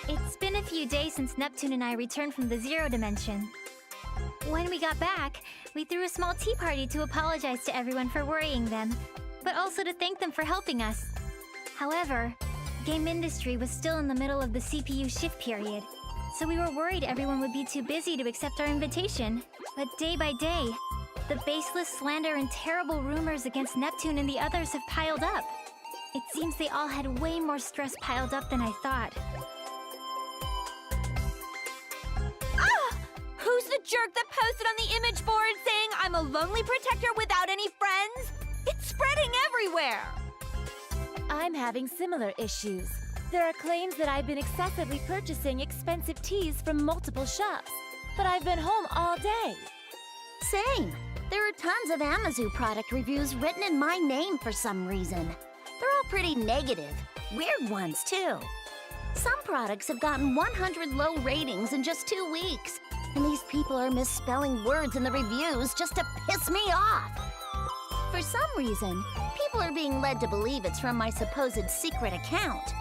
It's been a few days since Neptune and I returned from the Zero Dimension. When we got back, we threw a small tea party to apologize to everyone for worrying them, but also to thank them for helping us. However, game industry was still in the middle of the CPU shift period, so we were worried everyone would be too busy to accept our invitation. But day by day, the baseless slander and terrible rumors against Neptune and the others have piled up. It seems they all had way more stress piled up than I thought. Who's the jerk that posted on the image board saying I'm a lonely protector without any friends? It's spreading everywhere! I'm having similar issues. There are claims that I've been excessively purchasing expensive teas from multiple shops, but I've been home all day. Same. There are tons of Amazu product reviews written in my name for some reason. They're all pretty negative. Weird ones, too. Some products have gotten 100 low ratings in just 2 weeks. And these people are misspelling words in the reviews just to piss me off. For some reason, people are being led to believe it's from my supposed secret account.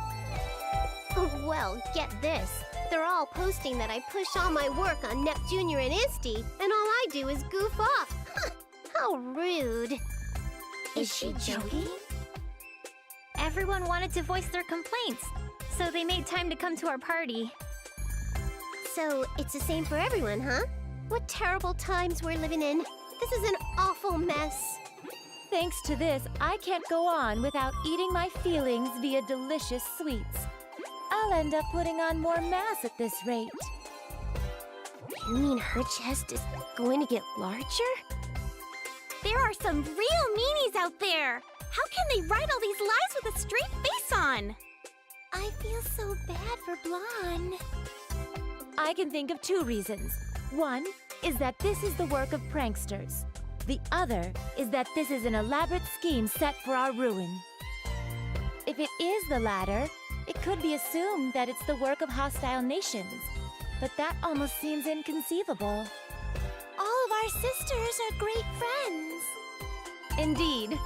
Well, get this. They're all posting that I push all my work on NeptuniaG and ISTE, and all I do is goof off. How rude. Is she joking? Everyone wanted to voice their complaints, so they made time to come to our party. So, it's the same for everyone, huh? What terrible times we're living in. This is an awful mess. Thanks to this, I can't go on without eating my feelings via delicious sweets. I'll end up putting on more mass at this rate. You mean her chest is going to get larger? There are some real meanies out there! How can they write all these lies with a straight face on? I feel so bad for Blonde. I can think of 2 reasons. One is that this is the work of pranksters. The other is that this is an elaborate scheme set for our ruin. If it is the latter, it could be assumed that it's the work of hostile nations. But that almost seems inconceivable. All of our sisters are great friends. Indeed.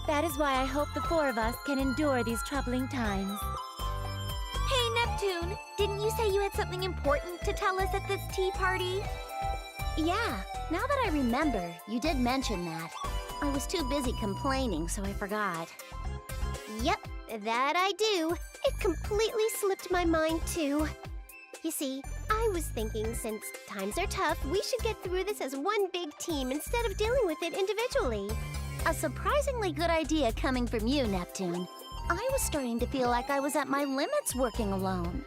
That is why I hope the 4 of us can endure these troubling times. Hey, Neptune! Didn't you say you had something important to tell us at this tea party? Yeah, now that I remember, you did mention that. I was too busy complaining, so I forgot. Yep, that I do. It completely slipped my mind, too. You see, I was thinking since times are tough, we should get through this as one big team instead of dealing with it individually. A surprisingly good idea coming from you, Neptune. I was starting to feel like I was at my limits working alone.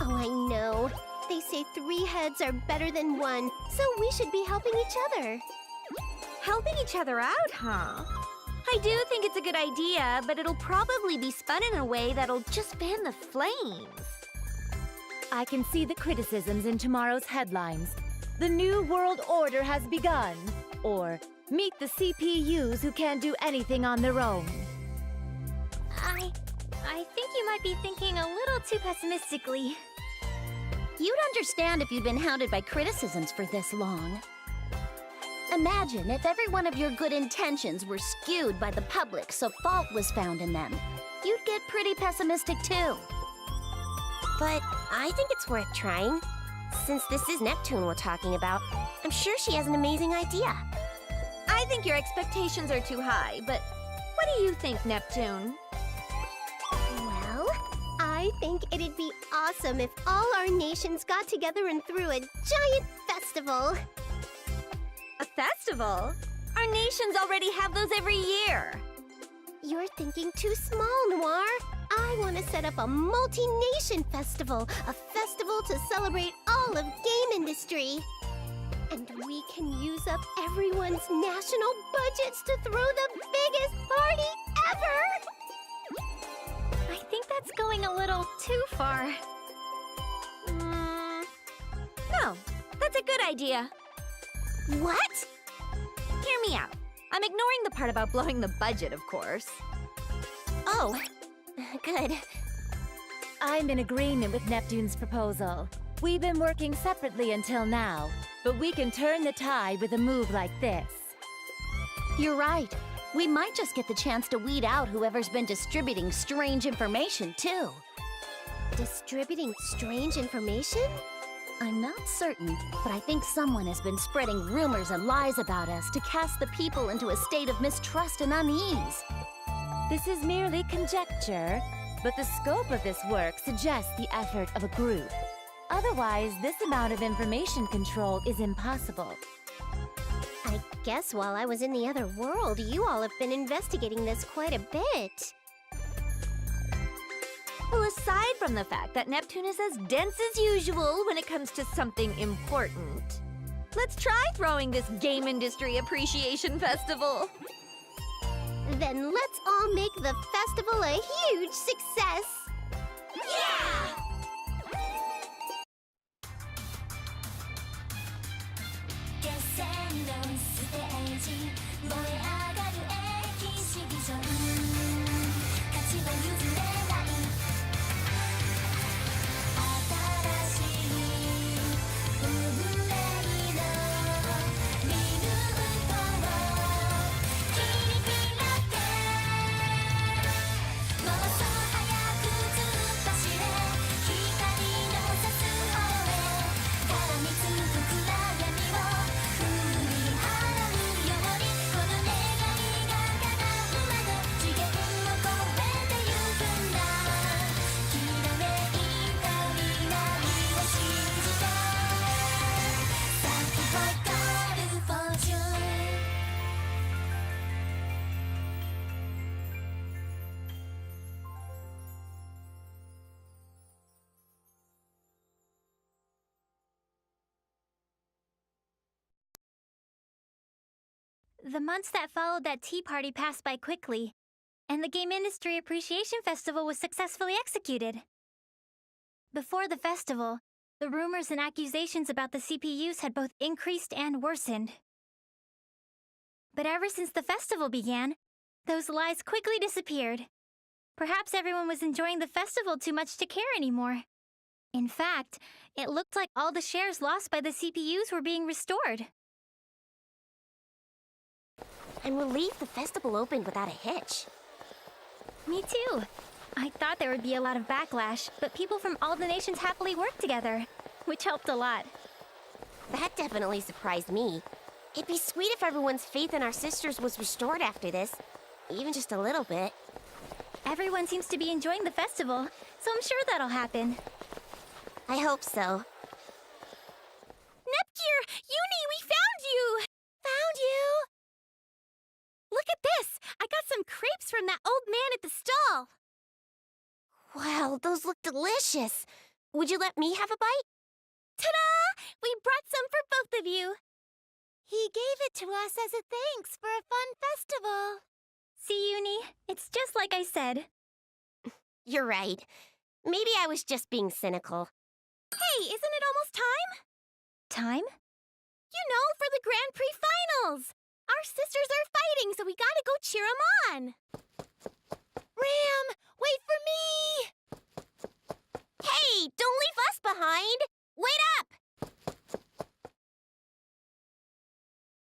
Oh, I know. They say 3 heads are better than 1, so we should be helping each other. Helping each other out, huh? I do think it's a good idea, but it'll probably be spun in a way that'll just fan the flames. I can see the criticisms in tomorrow's headlines. The New World Order has begun. Or, meet the CPUs who can't do anything on their own. I think you might be thinking a little too pessimistically. You'd understand if you'd been hounded by criticisms for this long. Imagine if every one of your good intentions were skewed by the public so fault was found in them. You'd get pretty pessimistic too. But I think it's worth trying. Since this is Neptune we're talking about, I'm sure she has an amazing idea. I think your expectations are too high, but what do you think, Neptune? Well, I think it'd be awesome if all our nations got together and threw a giant festival. A festival? Our nations already have those every year. You're thinking too small, Noir. I want to set up a multi-nation festival, a festival to celebrate all of game industry. And we can use up everyone's national budgets to throw the biggest party ever! I think that's going a little too far. No, that's a good idea. What? Hear me out. I'm ignoring the part about blowing the budget, of course. Oh, good. I'm in agreement with Neptune's proposal. We've been working separately until now, but we can turn the tide with a move like this. You're right. We might just get the chance to weed out whoever's been distributing strange information, too. Distributing strange information? I'm not certain, but I think someone has been spreading rumors and lies about us to cast the people into a state of mistrust and unease. This is merely conjecture, but the scope of this work suggests the effort of a group. Otherwise, this amount of information control is impossible. I guess while I was in the other world, you all have been investigating this quite a bit. Well, aside from the fact that Neptune is as dense as usual when it comes to something important, let's try throwing this Game Industry Appreciation Festival. Then let's all make the festival a huge success! Yeah! The months that followed that tea party passed by quickly, and the Game Industry Appreciation Festival was successfully executed. Before the festival, the rumors and accusations about the CPUs had both increased and worsened. But ever since the festival began, those lies quickly disappeared. Perhaps everyone was enjoying the festival too much to care anymore. In fact, it looked like all the shares lost by the CPUs were being restored. I'm relieved the festival opened without a hitch. Me too. I thought there would be a lot of backlash, but people from all the nations happily worked together, which helped a lot. That definitely surprised me. It'd be sweet if everyone's faith in our sisters was restored after this. Even just a little bit. Everyone seems to be enjoying the festival, so I'm sure that'll happen. I hope so. Nepgear! Uni, we found you! Found you? Look at this! I got some crepes from that old man at the stall. Wow, those look delicious. Would you let me have a bite? Ta-da! We brought some for both of you. He gave it to us as a thanks for a fun festival. See, Uni? It's just like I said. You're right. Maybe I was just being cynical. Hey, isn't it almost time? Time? You know, for the Grand Prix finals. Our sisters are fighting, so we gotta go cheer them on. Ram, wait for me! Hey, don't leave us behind! Wait up!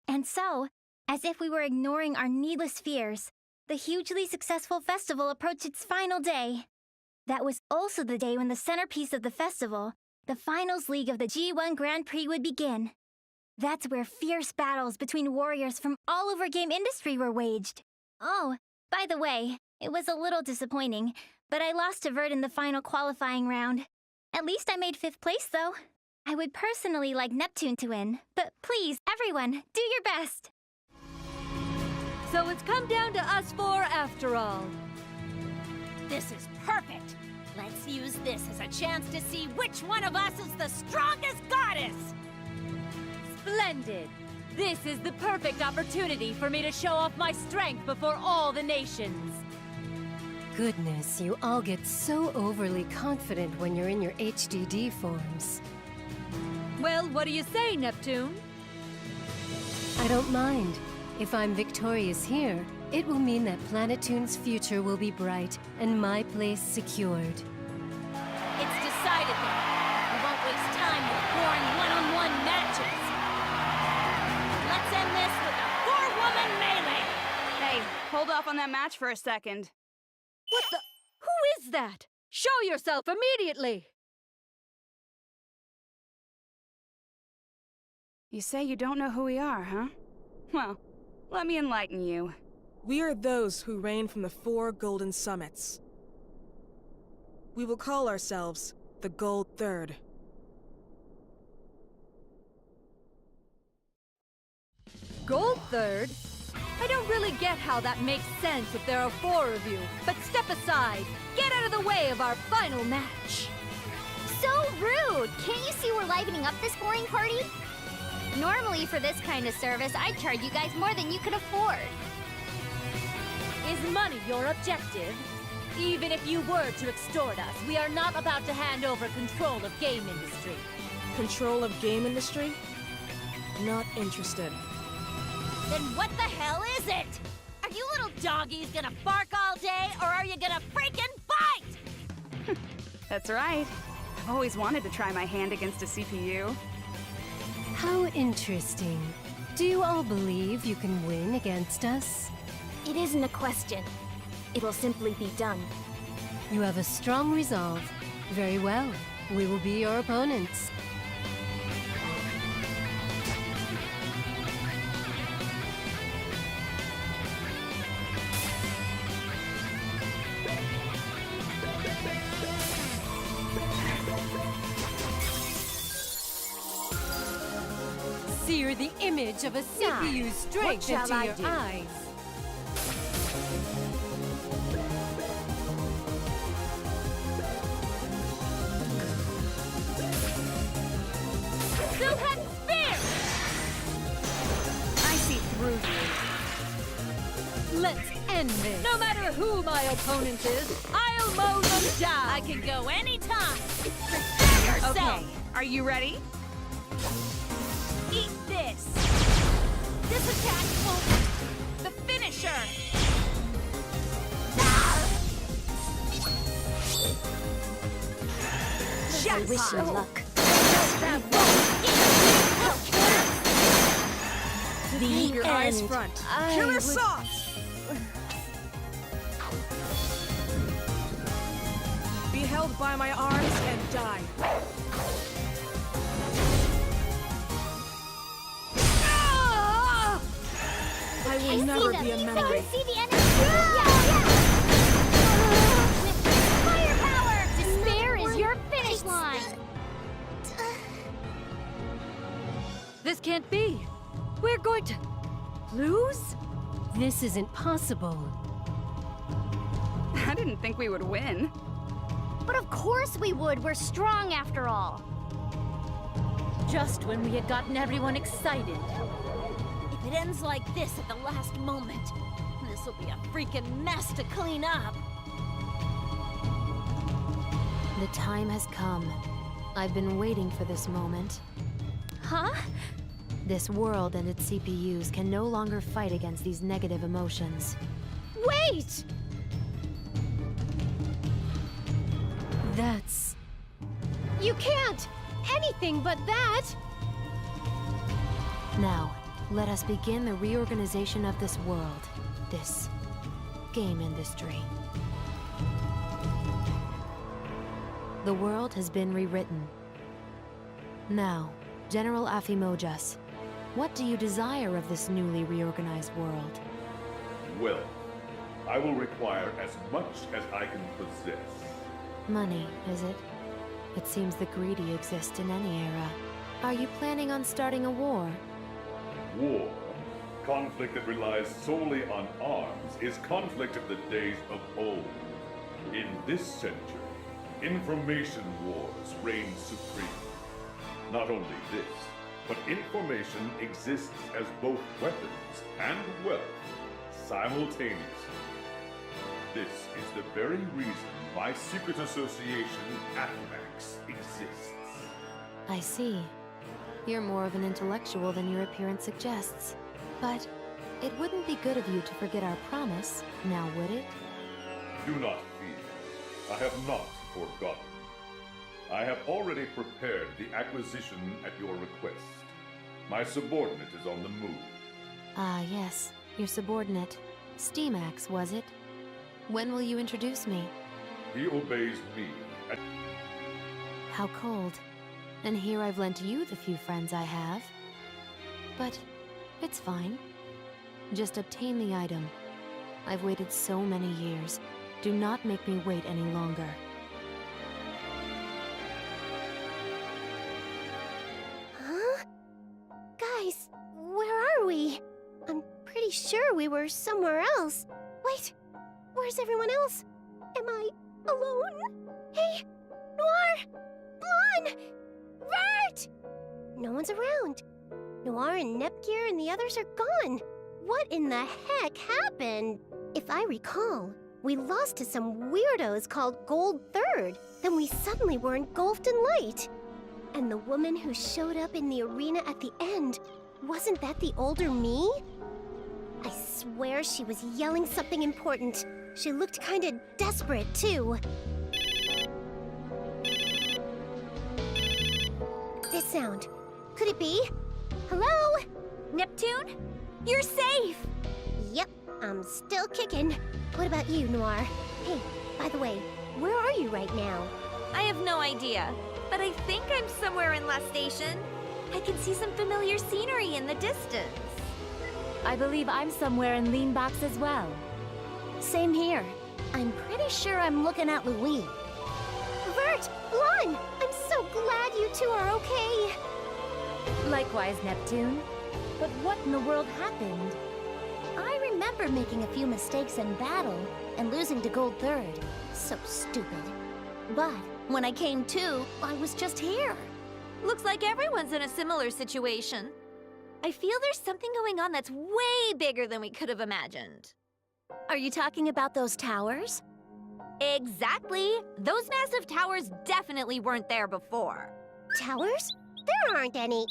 And so, as if we were ignoring our needless fears, the hugely successful festival approached its final day. That was also the day when the centerpiece of the festival, the finals league of the G1 Grand Prix, would begin. That's where fierce battles between warriors from all over game industry were waged. Oh, by the way, it was a little disappointing, but I lost to Vert in the final qualifying round. At least I made 5th place, though. I would personally like Neptune to win, but please, everyone, do your best. So it's come down to us four after all. This is perfect. Let's use this as a chance to see which one of us is the strongest goddess! Splendid! This is the perfect opportunity for me to show off my strength before all the nations. Goodness, you all get so overly confident when you're in your HDD forms. Well, what do you say, Neptune? I don't mind. If I'm victorious here, it will mean that Planetoon's future will be bright and my place secured. It's decided then. We won't waste time with boring one-on-one matches. Let's end this with a 4-woman melee! Hey, hold off on that match for a second. What the? Who is that? Show yourself immediately! You say you don't know who we are, huh? Well, let me enlighten you. We are those who reign from the 4 golden summits. We will call ourselves the Gold Third. Gold Third? I don't really get how that makes sense if there are 4 of you. But step aside. Get out of the way of our final match. So rude! Can't you see we're livening up this boring party? Normally, for this kind of service, I'd charge you guys more than you could afford. Is money your objective? Even if you were to extort us, we are not about to hand over control of game industry. Control of game industry? Not interested. Then what the hell is it? Are you little doggies gonna bark all day, or are you gonna freaking bite? That's right. I've always wanted to try my hand against a CPU. How interesting. Do you all believe you can win against us? It isn't a question. It'll simply be done. You have a strong resolve. Very well. We will be your opponents. Sear the image of a CPU strength shall into I your do? eyes. Silhouette Spear! I see through you. Let's end this. No matter who my opponent is, I'll mow them down! I can go anytime! Prepare yourself! Okay, are you ready? Eat this! This attack will... the finisher! I wish you luck. Keep your eyes end. front. I Killer would- Sauce! Be held by my arms and die. I will never be a memory. See the enemy? Firepower! Despair is your finish line! This can't be! We're going to... lose? This isn't possible. I didn't think we would win. But of course we would! We're strong after all! Just when we had gotten everyone excited. If it ends like this at the last moment, this'll be a freaking mess to clean up! The time has come. I've been waiting for this moment. Huh? This world and its CPUs can no longer fight against these negative emotions. Wait! That's... You can't! Anything but that! Now, let us begin the reorganization of this world. This game industry. The world has been rewritten. Now, General Afimojas, what do you desire of this newly reorganized world? Well, I will require as much as I can possess. Money, is it? It seems the greedy exist in any era. Are you planning on starting a war? War, conflict that relies solely on arms, is conflict of the days of old. In this century, information wars reign supreme. Not only this, but information exists as both weapons and wealth simultaneously. This is the very reason my secret association, AFMAX, exists. I see. You're more of an intellectual than your appearance suggests. But it wouldn't be good of you to forget our promise, now would it? Do not fear. I have not forgotten. I have already prepared the acquisition at your request. My subordinate is on the move. Ah, yes. Your subordinate. Steamax, was it? When will you introduce me? He obeys me. And How cold. And here I've lent you the few friends I have. But it's fine. Just obtain the item. I've waited so many years. Do not make me wait any longer. Huh? Guys, where are we? I'm pretty sure we were somewhere else. Wait, where's everyone else? Am I alone? Hey, Noir! Blonde! Vert! No one's around. Noir and Nepgear and the others are gone. What in the heck happened? If I recall, we lost to some weirdos called Gold Third. Then we suddenly were engulfed in light. And the woman who showed up in the arena at the end, wasn't that the older me? I swear she was yelling something important. She looked kinda desperate, too. This sound. Could it be? Hello? Neptune? You're safe! Yep, I'm still kicking. What about you, Noir? Hey, by the way, where are you right now? I have no idea, but I think I'm somewhere in La Station. I can see some familiar scenery in the distance. I believe I'm somewhere in Leanbox as well. Same here. I'm pretty sure I'm looking at Louis. Vert! Blonde! I'm so glad you two are okay! Likewise, Neptune. But what in the world happened? I remember making a few mistakes in battle and losing to Gold Third. So stupid. But when I came to, I was just here. Looks like everyone's in a similar situation. I feel there's something going on that's way bigger than we could have imagined. Are you talking about those towers? Exactly! Those massive towers definitely weren't there before. Towers? There aren't any.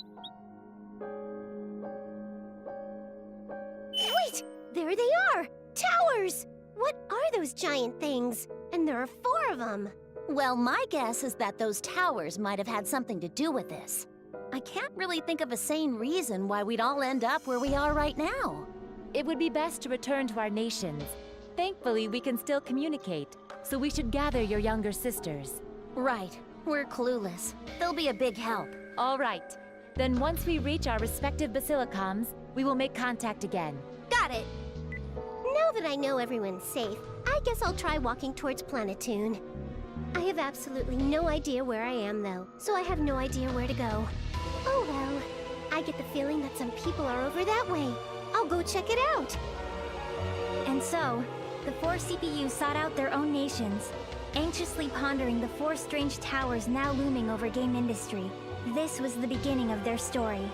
Wait! There they are! Towers! What are those giant things? And there are 4 of them. Well, my guess is that those towers might have had something to do with this. I can't really think of a sane reason why we'd all end up where we are right now. It would be best to return to our nations. Thankfully, we can still communicate, so we should gather your younger sisters. Right. We're clueless. They'll be a big help. All right. Then once we reach our respective basilicums, we will make contact again. Got it! Now that I know everyone's safe, I guess I'll try walking towards Planetoon. I have absolutely no idea where I am, though, so I have no idea where to go. Oh well, I get the feeling that some people are over that way. I'll go check it out. And so, the 4 CPUs sought out their own nations, anxiously pondering the 4 strange towers now looming over game industry. This was the beginning of their story.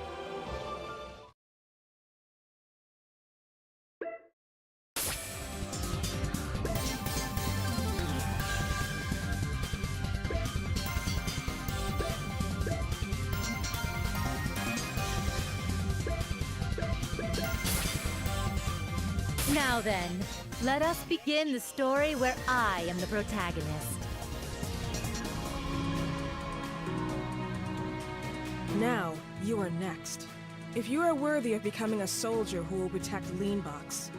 Now then, let us begin the story where I am the protagonist. Now, you are next. If you are worthy of becoming a soldier who will protect Leanbox,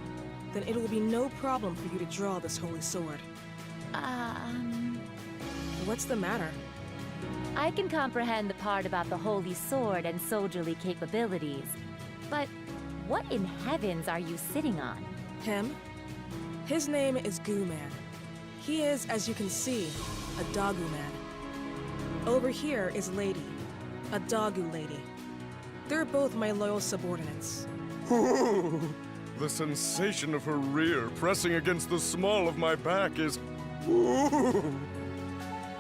then it will be no problem for you to draw this holy sword. What's the matter? I can comprehend the part about the holy sword and soldierly capabilities, but what in heavens are you sitting on? Him? His name is Goo-Man. He is, as you can see, a Dogu man. Over here is Lady, a Dogu lady. They're both my loyal subordinates. The sensation of her rear pressing against the small of my back is...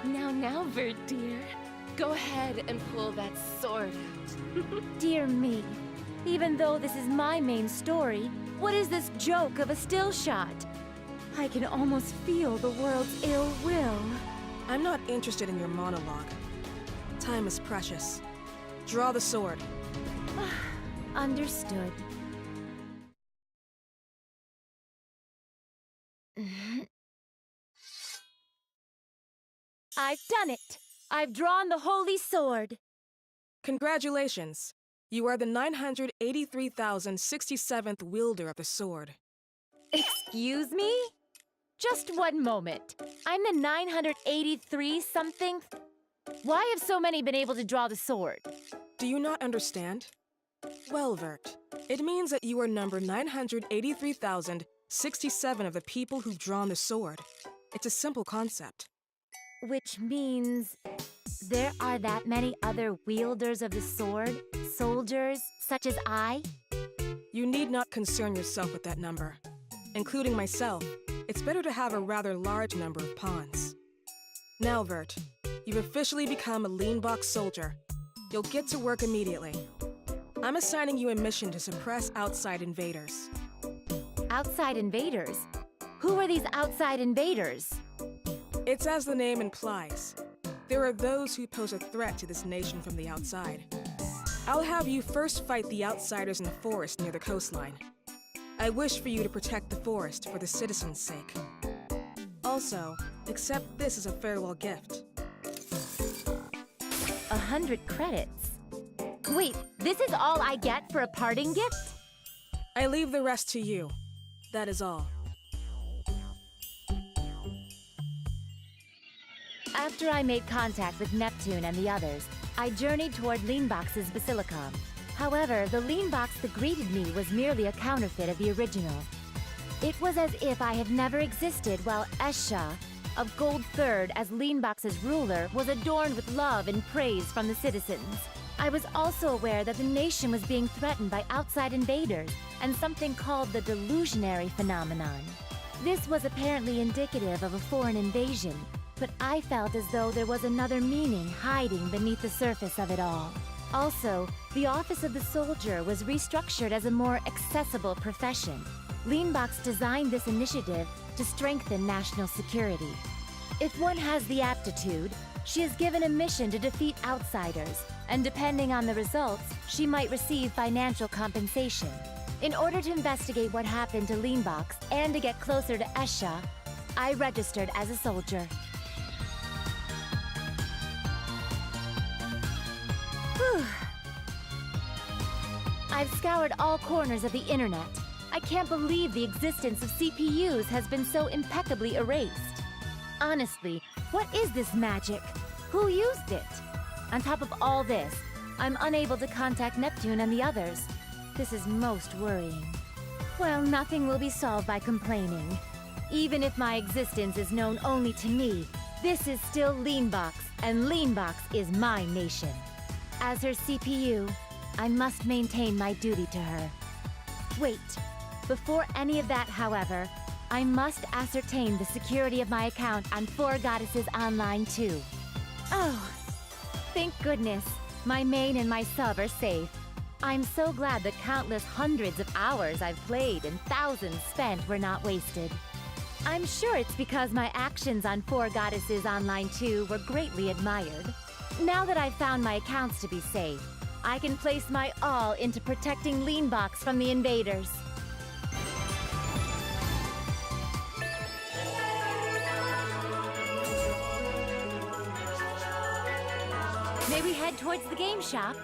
Now, Vert, dear. Go ahead and pull that sword out. Dear me, even though this is my main story, what is this joke of a still shot? I can almost feel the world's ill will. I'm not interested in your monologue. Time is precious. Draw the sword. Understood. I've done it! I've drawn the holy sword! Congratulations! You are the 983,067th wielder of the sword. Excuse me? Just one moment. I'm the 983 something. Why have so many been able to draw the sword? Do you not understand? Well, Vert, it means that you are number 983,067 of the people who've drawn the sword. It's a simple concept. Which means there are that many other wielders of the sword, soldiers such as I? You need not concern yourself with that number. Including myself, it's better to have a rather large number of pawns. Now, Vert, you've officially become a lean box soldier. You'll get to work immediately. I'm assigning you a mission to suppress outside invaders. Outside invaders? Who are these outside invaders? It's as the name implies. There are those who pose a threat to this nation from the outside. I'll have you first fight the outsiders in the forest near the coastline. I wish for you to protect the forest for the citizens' sake. Also, accept this as a farewell gift. 100 credits? Wait, this is all I get for a parting gift? I leave the rest to you. That is all. After I made contact with Neptune and the others, I journeyed toward Leanbox's Basilicom. However, the Leanbox that greeted me was merely a counterfeit of the original. It was as if I had never existed while Esha, of Gold Third as Leanbox's ruler, was adorned with love and praise from the citizens. I was also aware that the nation was being threatened by outside invaders and something called the delusionary phenomenon. This was apparently indicative of a foreign invasion, but I felt as though there was another meaning hiding beneath the surface of it all. Also, the Office of the Soldier was restructured as a more accessible profession. Leanbox designed this initiative to strengthen national security. If one has the aptitude, she is given a mission to defeat outsiders, and depending on the results, she might receive financial compensation. In order to investigate what happened to Leanbox and to get closer to Esha, I registered as a soldier. Whew. I've scoured all corners of the internet. I can't believe the existence of CPUs has been so impeccably erased. Honestly, what is this magic? Who used it? On top of all this, I'm unable to contact Neptune and the others. This is most worrying. Well, nothing will be solved by complaining. Even if my existence is known only to me, this is still Leanbox, and Leanbox is my nation. As her CPU, I must maintain my duty to her. Wait, before any of that, however, I must ascertain the security of my account on Four Goddesses Online too. Oh, thank goodness, my main and my sub are safe. I'm so glad the countless hundreds of hours I've played and thousands spent were not wasted. I'm sure it's because my actions on Four Goddesses Online 2 were greatly admired. Now that I've found my accounts to be safe, I can place my all into protecting Leanbox from the invaders. May we head towards the game shop?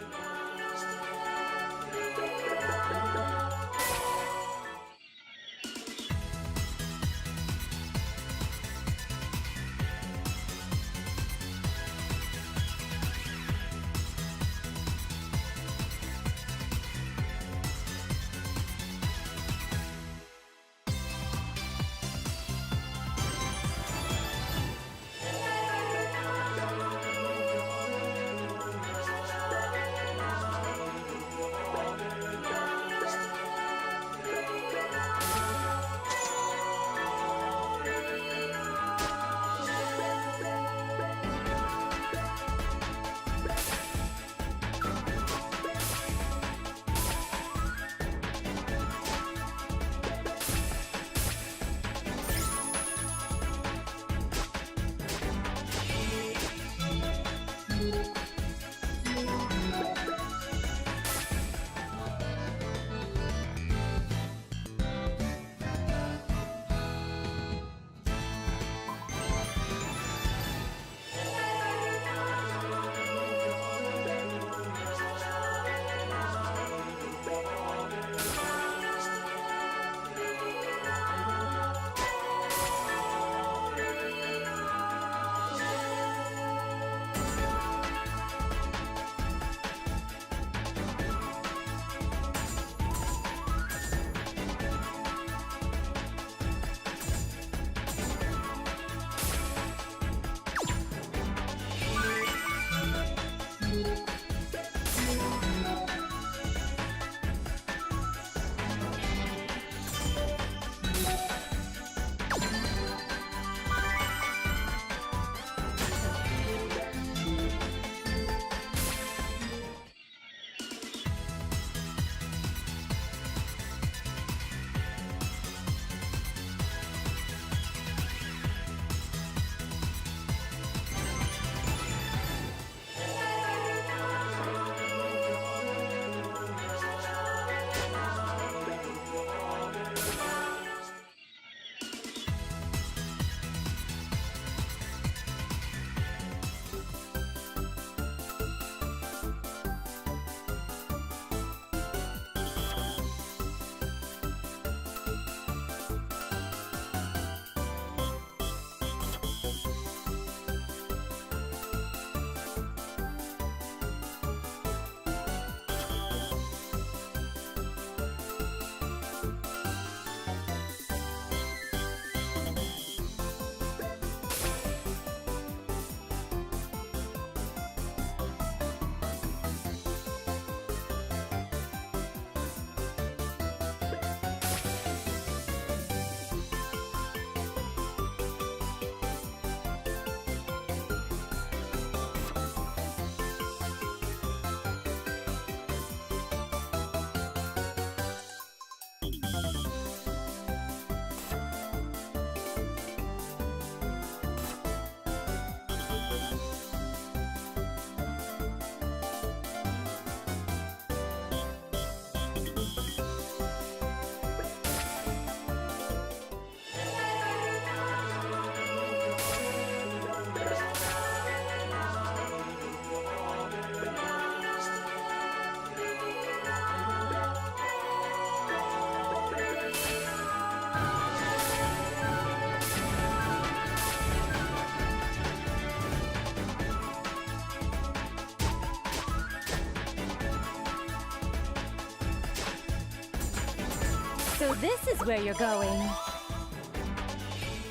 So this is where you're going.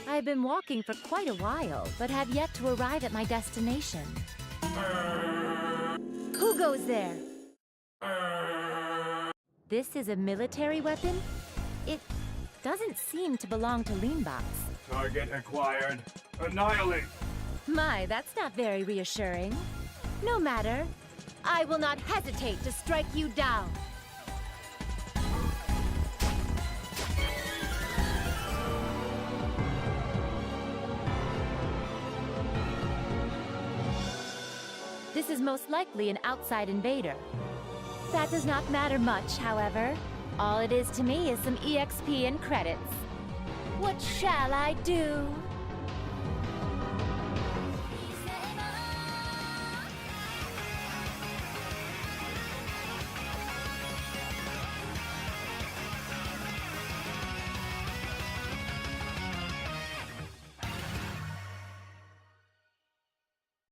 I've been walking for quite a while, but have yet to arrive at my destination. Who goes there? This is a military weapon? It doesn't seem to belong to Leanbox. Target acquired. Annihilate! My, that's not very reassuring. No matter. I will not hesitate to strike you down. This is most likely an outside invader. That does not matter much, however. All it is to me is some EXP and credits. What shall I do?